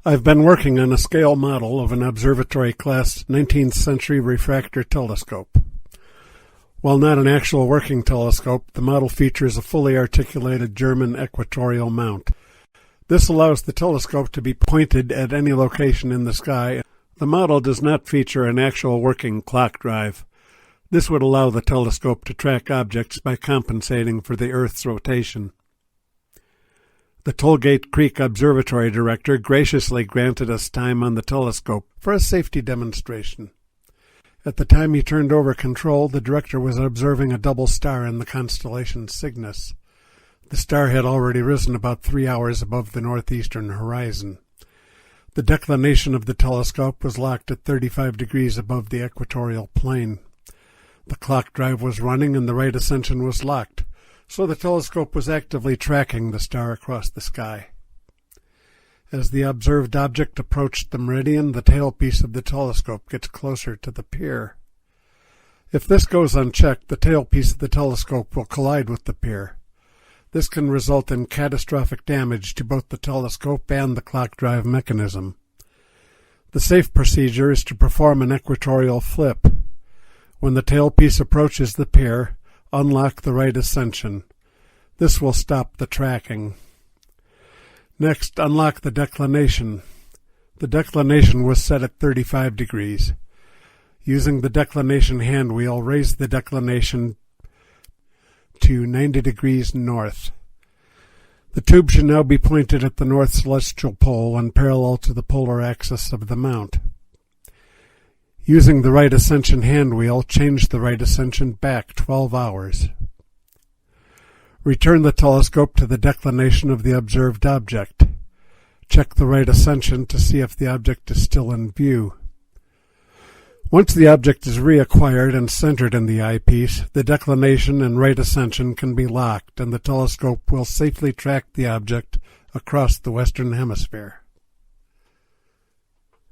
I've been working on a scale model of an observatory-class 19th century refractor telescope. While not an actual working telescope, the model features a fully articulated German Equatorial Mount. This allows the telescope to be pointed at any location in the sky. The model does not feature an actual working clock drive. This would allow the telescope to track objects by compensating for the Earth's rotation. The Tollgate Creek Observatory director graciously granted us time on the telescope for a safety demonstration. At the time he turned over control, the director was observing a double star in the constellation Cygnus. The star had already risen about 3 hours above the northeastern horizon. The declination of the telescope was locked at 35 degrees above the equatorial plane. The clock drive was running and the right ascension was locked, so the telescope was actively tracking the star across the sky. As the observed object approached the meridian, the tailpiece of the telescope gets closer to the pier. If this goes unchecked, the tailpiece of the telescope will collide with the pier. This can result in catastrophic damage to both the telescope and the clock drive mechanism. The safe procedure is to perform an equatorial flip. When the tailpiece approaches the pier, unlock the right ascension. This will stop the tracking. Next, unlock the declination. The declination was set at 35 degrees. Using the declination hand wheel, raise the declination to 90 degrees north. The tube should now be pointed at the north celestial pole and parallel to the polar axis of the mount. Using the right ascension hand wheel, change the right ascension back 12 hours. Return the telescope to the declination of the observed object. Check the right ascension to see if the object is still in view. Once the object is reacquired and centered in the eyepiece, the declination and right ascension can be locked, and the telescope will safely track the object across the western hemisphere.